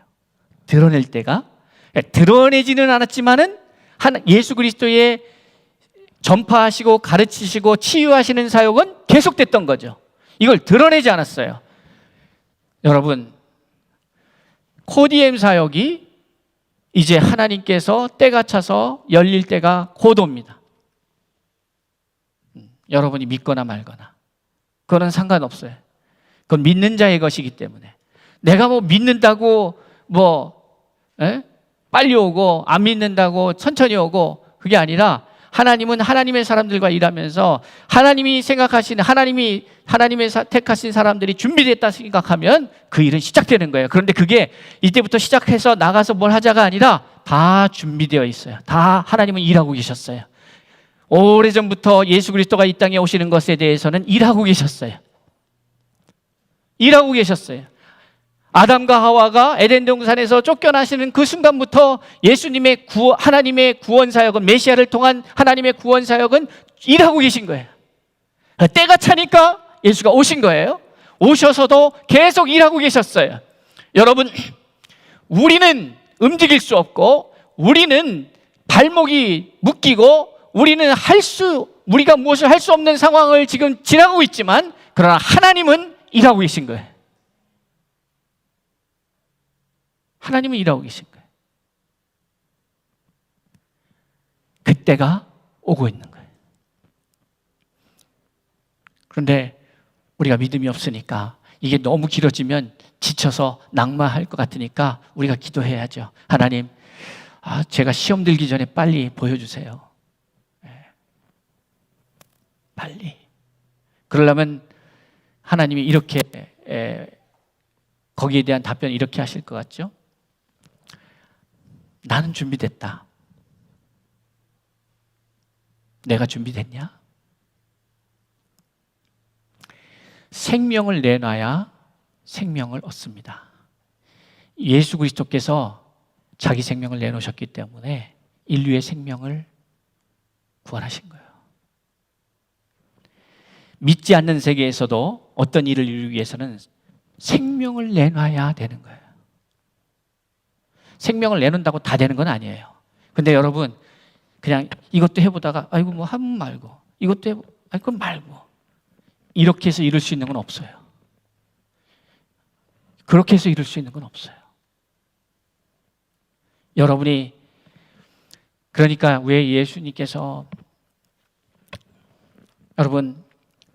드러낼 때가, 드러내지는 않았지만은 예수 그리스도의 전파하시고 가르치시고 치유하시는 사역은 계속됐던 거죠. 이걸 드러내지 않았어요. 여러분, 코디엠 사역이 이제 하나님께서 때가 차서 열릴 때가 곧 옵니다. 여러분이 믿거나 말거나 그거는 상관없어요. 그건 믿는 자의 것이기 때문에. 내가 뭐 믿는다고 빨리 오고 안 믿는다고 천천히 오고, 그게 아니라 하나님은 하나님의 사람들과 일하면서 하나님이 생각하시는 하나님의 택하신 사람들이 준비됐다 생각하면 그 일은 시작되는 거예요. 그런데 그게 이때부터 시작해서 나가서 뭘 하자가 아니라 다 준비되어 있어요. 다 하나님은 일하고 계셨어요. 오래전부터 예수 그리스도가 이 땅에 오시는 것에 대해서는 일하고 계셨어요. 일하고 계셨어요. 아담과 하와가 에덴 동산에서 쫓겨나시는 그 순간부터 예수님의 하나님의 구원 사역은, 메시아를 통한 하나님의 구원 사역은 일하고 계신 거예요. 때가 차니까 예수가 오신 거예요. 오셔서도 계속 일하고 계셨어요. 여러분, 우리는 움직일 수 없고, 우리는 발목이 묶이고, 우리가 무엇을 할 수 없는 상황을 지금 지나고 있지만, 그러나 하나님은 일하고 계신 거예요. 하나님은 일하고 계신 거예요. 그때가 오고 있는 거예요. 그런데 우리가 믿음이 없으니까, 이게 너무 길어지면 지쳐서 낙마할 것 같으니까 우리가 기도해야죠. 하나님, 제가 시험 들기 전에 빨리 보여주세요. 빨리. 그러려면 하나님이 이렇게 거기에 대한 답변을 이렇게 하실 것 같죠? 나는 준비됐다. 내가 준비됐냐? 생명을 내놔야 생명을 얻습니다. 예수 그리스도께서 자기 생명을 내놓으셨기 때문에 인류의 생명을 구원하신 거예요. 믿지 않는 세계에서도 어떤 일을 이루기 위해서는 생명을 내놔야 되는 거예요. 생명을 내놓는다고 다 되는 건 아니에요. 근데 여러분, 그냥 이것도 해보다가 아이고 뭐 하면 말고, 이것도 해보, 아이고 말고, 이렇게 해서 이룰 수 있는 건 없어요. 그렇게 해서 이룰 수 있는 건 없어요. 여러분이, 그러니까 왜 예수님께서, 여러분,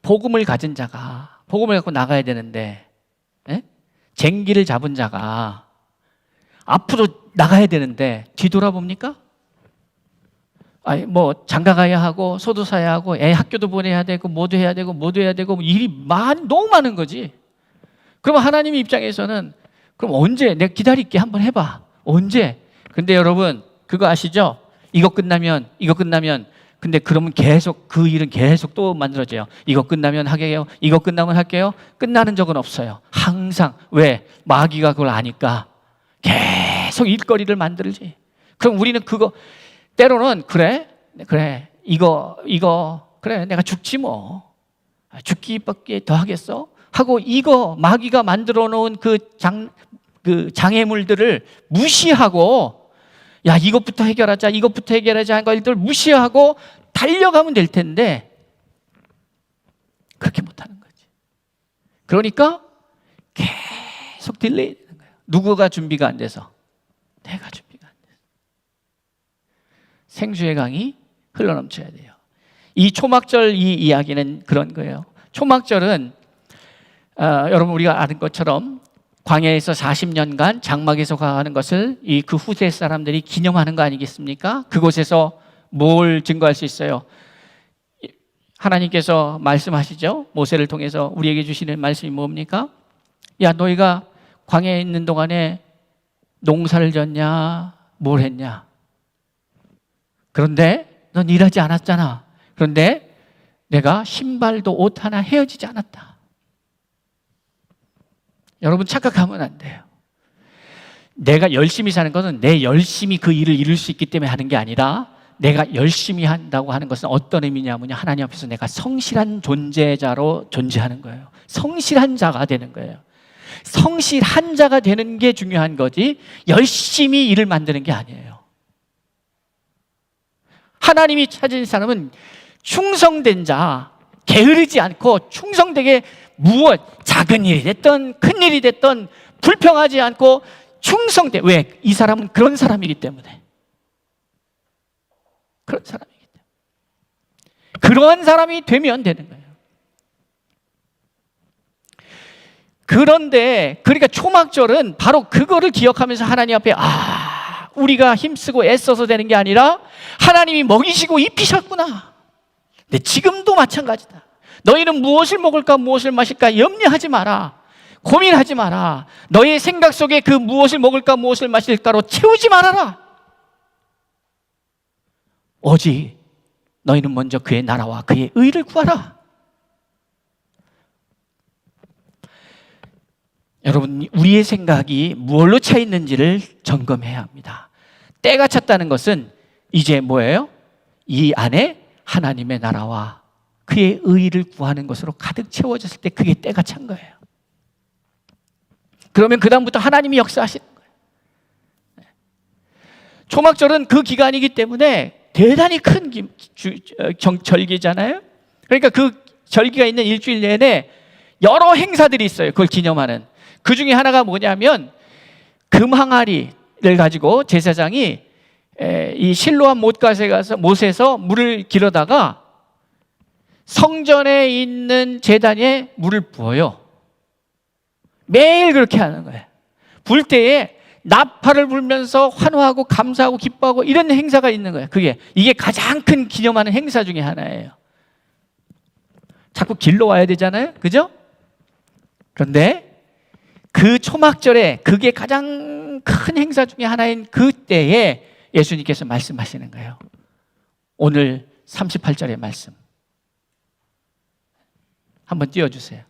복음을 가진 자가 복음을 갖고 나가야 되는데, 쟁기를 잡은 자가 앞으로 나가야 되는데 뒤돌아봅니까? 뭐 장가 가야 하고 소도 사야 하고 애 학교도 보내야 되고 뭐도 해야 되고 뭐도 해야 되고 일이 너무 많은 거지. 그럼 하나님 입장에서는 그럼 언제 내가 기다릴게, 한번 해봐. 언제? 근데 여러분 그거 아시죠? 이거 끝나면 근데 그러면 계속 그 일은 계속 또 만들어져요. 이거 끝나면 하게요. 이거 끝나면 할게요. 끝나는 적은 없어요. 항상. 왜? 마귀가 그걸 아니까 계속 일거리를 만들지. 그럼 우리는 그거 때로는 그래 이거 그래 내가 죽지 뭐, 죽기밖에 더 하겠어 하고 이거 마귀가 만들어 놓은 그 장애물들을 무시하고, 야 이것부터 해결하자 하는 것들 무시하고 달려가면 될 텐데 그렇게 못하는 거지. 그러니까 계속 딜레이 되는 거예요. 누구가 준비가 안 돼서? 내가 준비가 안 돼서. 생수의 강이 흘러넘쳐야 돼요. 이 초막절 이 이야기는 그런 거예요. 초막절은 여러분 우리가 아는 것처럼 광야에서 40년간 장막에서 거하는 것을 그 후세 사람들이 기념하는 거 아니겠습니까? 그곳에서 뭘 증거할 수 있어요? 하나님께서 말씀하시죠. 모세를 통해서 우리에게 주시는 말씀이 뭡니까? 야 너희가 광야에 있는 동안에 농사를 졌냐? 뭘 했냐? 그런데 넌 일하지 않았잖아. 그런데 내가 신발도 옷 하나 헤어지지 않았다. 여러분 착각하면 안 돼요. 내가 열심히 사는 것은 내 열심히 그 일을 이룰 수 있기 때문에 하는 게 아니라, 내가 열심히 한다고 하는 것은 어떤 의미냐면요, 하나님 앞에서 내가 성실한 존재자로 존재하는 거예요. 성실한 자가 되는 거예요. 성실한 자가 되는 게 중요한 거지 열심히 일을 만드는 게 아니에요. 하나님이 찾은 사람은 충성된 자, 게으르지 않고 충성되게 작은 일이 됐던 큰 일이 됐던 불평하지 않고 충성돼. 왜? 이 사람은 그런 사람이기 때문에. 그런 사람이기 때문에. 그러한 사람이 되면 되는 거예요. 그런데 그러니까 초막절은 바로 그거를 기억하면서 하나님 앞에 우리가 힘쓰고 애써서 되는 게 아니라 하나님이 먹이시고 입히셨구나. 근데 지금도 마찬가지다. 너희는 무엇을 먹을까 무엇을 마실까 염려하지 마라. 고민하지 마라. 너희의 생각 속에 그 무엇을 먹을까 무엇을 마실까로 채우지 말아라. 오직 너희는 먼저 그의 나라와 그의 의를 구하라. 여러분, 우리의 생각이 무엇로 차 있는지를 점검해야 합니다. 때가 찼다는 것은 이제 뭐예요? 이 안에 하나님의 나라와 그의 의를 구하는 것으로 가득 채워졌을 때 그게 때가 찬 거예요. 그러면 그 다음부터 하나님이 역사하시는 거예요. 초막절은 그 기간이기 때문에 대단히 큰 절기잖아요. 그러니까 그 절기가 있는 일주일 내내 여러 행사들이 있어요. 그걸 기념하는. 그 중에 하나가 뭐냐면 금 항아리를 가지고 제사장이 이 실로암 못에서 물을 길어다가 성전에 있는 제단에 물을 부어요. 매일 그렇게 하는 거예요. 불 때에 나팔을 불면서 환호하고 감사하고 기뻐하고 이런 행사가 있는 거예요. 이게 가장 큰 기념하는 행사 중에 하나예요. 자꾸 길러 와야 되잖아요. 그죠? 그런데 그 초막절에 그게 가장 큰 행사 중에 하나인 그때에 예수님께서 말씀하시는 거예요. 오늘 38절의 말씀 한번 띄워주세요.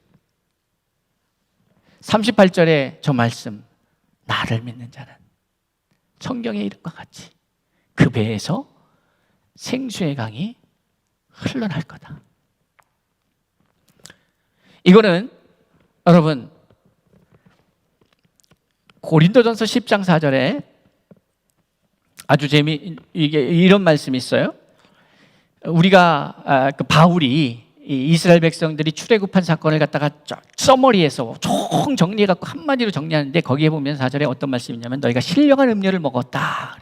38절의 저 말씀, 나를 믿는 자는 성경의 이름과 같이 그 배에서 생수의 강이 흘러날 거다. 이거는 여러분 고린도전서 10장 4절에 아주 이게 이런 말씀이 있어요. 우리가 바울이 이스라엘 백성들이 출애굽한 사건을 갖다가 써머리에서 총 정리해갖고 한마디로 정리하는데 거기에 보면 4절에 어떤 말씀이 있냐면 너희가 신령한 음료를 먹었다.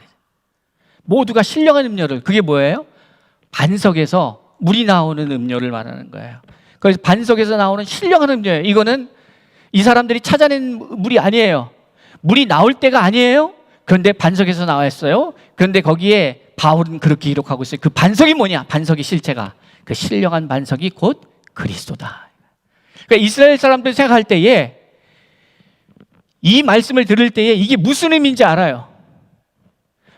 모두가 신령한 음료를, 그게 뭐예요? 반석에서 물이 나오는 음료를 말하는 거예요. 그래서 반석에서 나오는 신령한 음료예요. 이거는 이 사람들이 찾아낸 물이 아니에요. 물이 나올 때가 아니에요. 그런데 반석에서 나왔어요. 그런데 거기에 바울은 그렇게 기록하고 있어요. 그 반석이 뭐냐? 반석의 실체가 그 신령한 반석이 곧 그리스도다. 그러니까 이스라엘 사람들 생각할 때에 이 말씀을 들을 때에 이게 무슨 의미인지 알아요.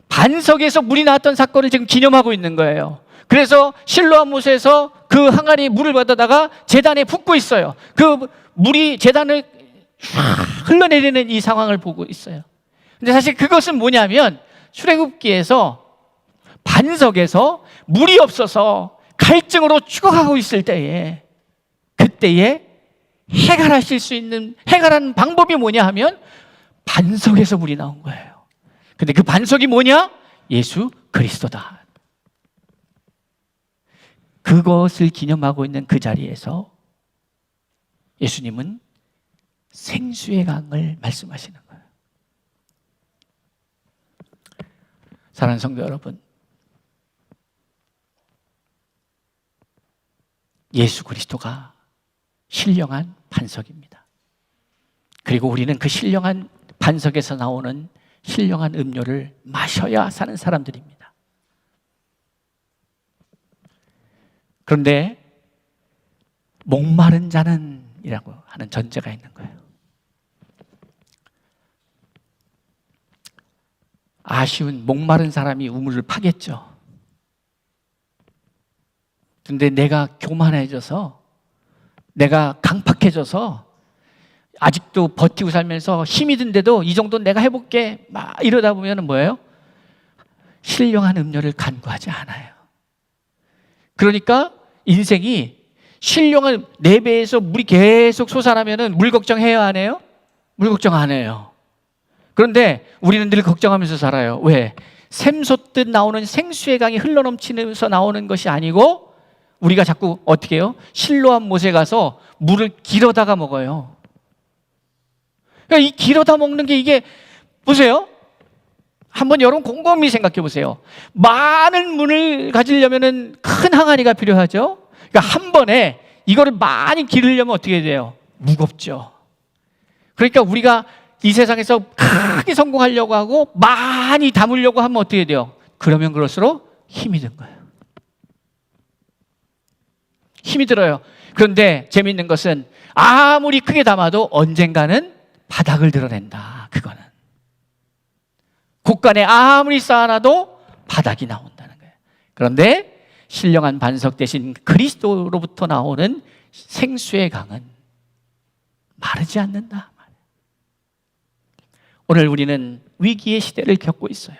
반석에서 물이 나왔던 사건을 지금 기념하고 있는 거예요. 그래서 실로암 못에서 그 항아리에 물을 받아다가 제단에 붓고 있어요. 그 물이 제단을 흘러내리는 이 상황을 보고 있어요. 근데 사실 그것은 뭐냐면 출애굽기에서 반석에서 물이 없어서 갈증으로 죽어가고 있을 때에 그때에 해결하실 수 있는 해결하는 방법이 뭐냐 하면 반석에서 물이 나온 거예요. 근데 그 반석이 뭐냐? 예수 그리스도다. 그것을 기념하고 있는 그 자리에서 예수님은 생수의 강을 말씀하시는 거예요. 사랑하는 성도 여러분, 예수 그리스도가 신령한 반석입니다. 그리고 우리는 그 신령한 반석에서 나오는 신령한 음료를 마셔야 사는 사람들입니다. 그런데 목마른 자는 이라고 하는 전제가 있는 거예요. 아쉬운 목마른 사람이 우물을 파겠죠. 근데 내가 교만해져서 내가 강팍해져서 아직도 버티고 살면서 힘이 든데도 이 정도는 내가 해볼게 막 이러다 보면 뭐예요? 신령한 음료를 간구하지 않아요. 그러니까 인생이 신령한 내 배에서 물이 계속 솟아나면은 물 걱정해야 안 해요? 물 걱정 안 해요. 그런데 우리는 늘 걱정하면서 살아요. 왜? 샘솟듯 나오는 생수의 강이 흘러넘치면서 나오는 것이 아니고 우리가 자꾸 어떻게 해요? 실로암 못에 가서 물을 길어다가 먹어요. 그러니까 이 길어다 먹는 게 이게 보세요. 한번 여러분 곰곰이 생각해 보세요. 많은 물을 가지려면은 큰 항아리가 필요하죠. 그러니까 한 번에 이거를 많이 기르려면 어떻게 돼요? 무겁죠. 그러니까 우리가 이 세상에서 크게 성공하려고 하고 많이 담으려고 하면 어떻게 돼요? 그러면 그럴수록 힘이 든 거예요. 힘이 들어요. 그런데 재미있는 것은 아무리 크게 담아도 언젠가는 바닥을 드러낸다. 그거는 곳간에 아무리 쌓아놔도 바닥이 나온다는 거예요. 그런데 신령한 반석 대신 그리스도로부터 나오는 생수의 강은 마르지 않는다. 오늘 우리는 위기의 시대를 겪고 있어요.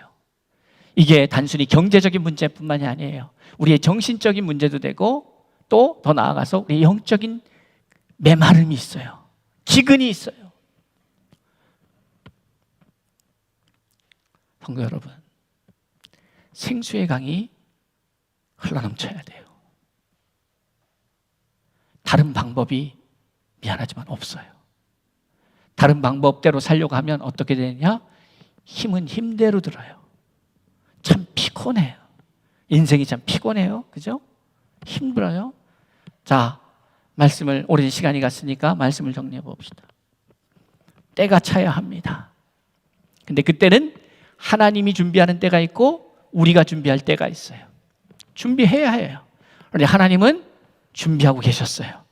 이게 단순히 경제적인 문제뿐만이 아니에요. 우리의 정신적인 문제도 되고 또 더 나아가서 우리 영적인 메마름이 있어요. 기근이 있어요. 성도 여러분, 생수의 강이 흘러넘쳐야 돼요. 다른 방법이 미안하지만 없어요. 다른 방법대로 살려고 하면 어떻게 되느냐? 힘은 힘대로 들어요. 참 피곤해요. 인생이 참 피곤해요. 그죠? 힘들어요. 자, 말씀을 오랜 시간이 갔으니까 말씀을 정리해 봅시다. 때가 차야 합니다. 근데 그때는 하나님이 준비하는 때가 있고 우리가 준비할 때가 있어요. 준비해야 해요. 그런데 하나님은 준비하고 계셨어요.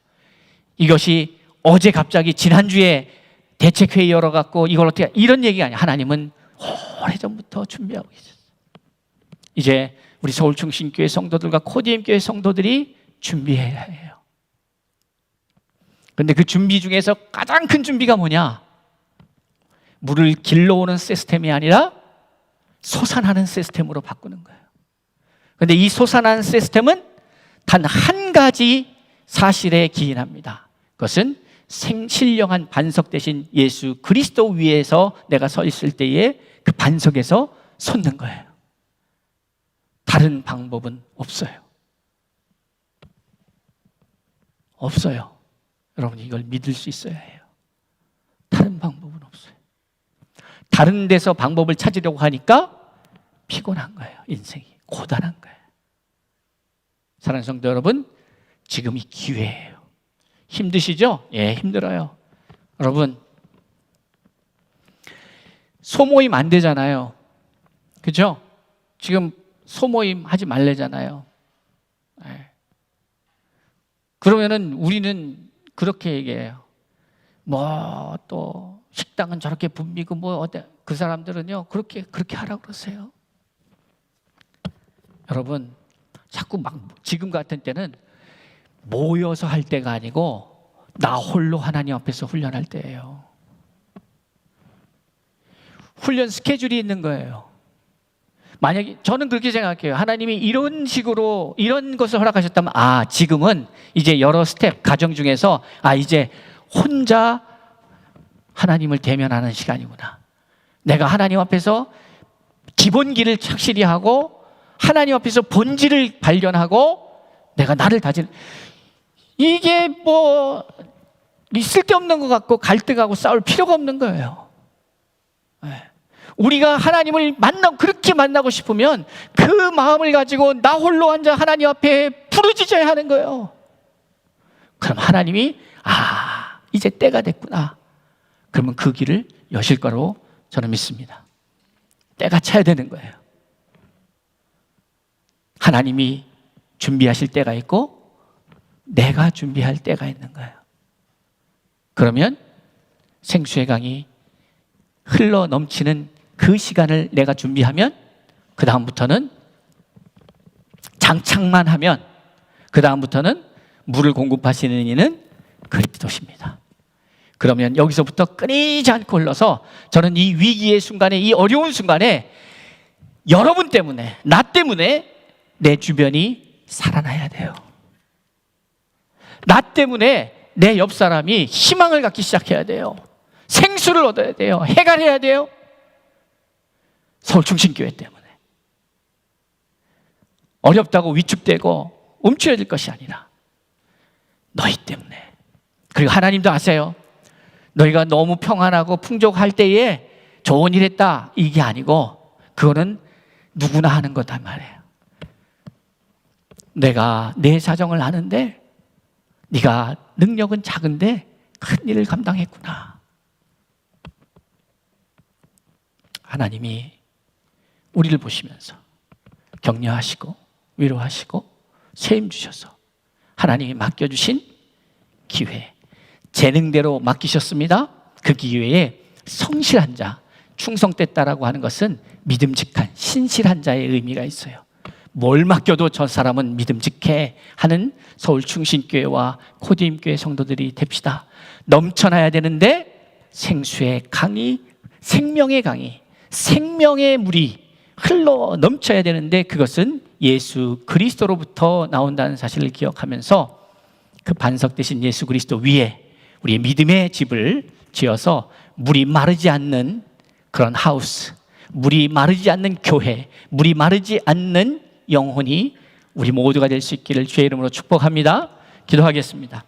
이것이 어제 갑자기 지난주에 대책회의 열어갖고 이걸 어떻게 이런 얘기가 아니에요. 하나님은 오래전부터 준비하고 계셨어요. 이제 우리 서울중심교회 성도들과 코디엠교회 성도들이 준비해야 해요. 그런데 그 준비 중에서 가장 큰 준비가 뭐냐? 물을 길러오는 시스템이 아니라 솟아나는 시스템으로 바꾸는 거예요. 그런데 이 솟아나는 시스템은 단 한 가지 사실에 기인합니다. 그것은 신령한 반석 대신 예수 그리스도 위에서 내가 서 있을 때에 그 반석에서 솟는 거예요. 다른 방법은 없어요. 없어요. 여러분 이걸 믿을 수 있어야 해요. 다른 방법은 없어요. 다른 데서 방법을 찾으려고 하니까 피곤한 거예요. 인생이 고단한 거예요. 사랑하는 성도 여러분, 지금이 기회예요. 힘드시죠? 예, 힘들어요. 여러분 소모임 안 되잖아요. 그죠? 지금 소모임 하지 말래잖아요. 예. 그러면은 우리는 그렇게 얘기해요. 뭐 또 식당은 저렇게 붐비고 뭐 어때? 그 사람들은요 그렇게 하라고 그러세요. 여러분 자꾸 막 지금 같은 때는 모여서 할 때가 아니고 나 홀로 하나님 앞에서 훈련할 때예요. 훈련 스케줄이 있는 거예요. 만약에 저는 그렇게 생각해요. 하나님이 이런 식으로 이런 것을 허락하셨다면 지금은 이제 여러 스텝 과정 중에서 이제 혼자 하나님을 대면하는 시간이구나. 내가 하나님 앞에서 기본기를 착실히 하고 하나님 앞에서 본질을 발견하고 내가 나를 다지는 이게 뭐 쓸데없는 것 같고 갈등하고 싸울 필요가 없는 거예요. 우리가 하나님을 그렇게 만나고 싶으면 그 마음을 가지고 나 홀로 앉아 하나님 앞에 부르짖어야 하는 거예요. 그럼 하나님이 이제 때가 됐구나. 그러면 그 길을 여실 거로 저는 믿습니다. 때가 차야 되는 거예요. 하나님이 준비하실 때가 있고 내가 준비할 때가 있는 거예요. 그러면 생수의 강이 흘러 넘치는 그 시간을 내가 준비하면 그 다음부터는 장착만 하면 그 다음부터는 물을 공급하시는 이는 그리스도십니다. 그러면 여기서부터 끊이지 않고 흘러서 저는 이 위기의 순간에 이 어려운 순간에 여러분 때문에 나 때문에 내 주변이 살아나야 돼요. 나 때문에 내 옆 사람이 희망을 갖기 시작해야 돼요. 생수를 얻어야 돼요. 해갈해야 돼요. 서울중심교회 때문에 어렵다고 위축되고 움츠러질 것이 아니라 너희 때문에. 그리고 하나님도 아세요. 너희가 너무 평안하고 풍족할 때에 좋은 일 했다 이게 아니고 그거는 누구나 하는 거단 말이에요. 내가 내 사정을 아는데 네가 능력은 작은데 큰 일을 감당했구나. 하나님이 우리를 보시면서 격려하시고 위로하시고 세임 주셔서 하나님이 맡겨주신 기회, 재능대로 맡기셨습니다. 그 기회에 성실한 자, 충성됐다라고 하는 것은 믿음직한 신실한 자의 의미가 있어요. 뭘 맡겨도 저 사람은 믿음직해 하는 서울 충신교회와 코디임교회 성도들이 됩시다. 넘쳐나야 되는데 생수의 강이, 생명의 강이, 생명의 물이 흘러 넘쳐야 되는데 그것은 예수 그리스도로부터 나온다는 사실을 기억하면서 그 반석 되신 예수 그리스도 위에 우리의 믿음의 집을 지어서 물이 마르지 않는 그런 하우스, 물이 마르지 않는 교회, 물이 마르지 않는 영혼이 우리 모두가 될 수 있기를 주의 이름으로 축복합니다. 기도하겠습니다.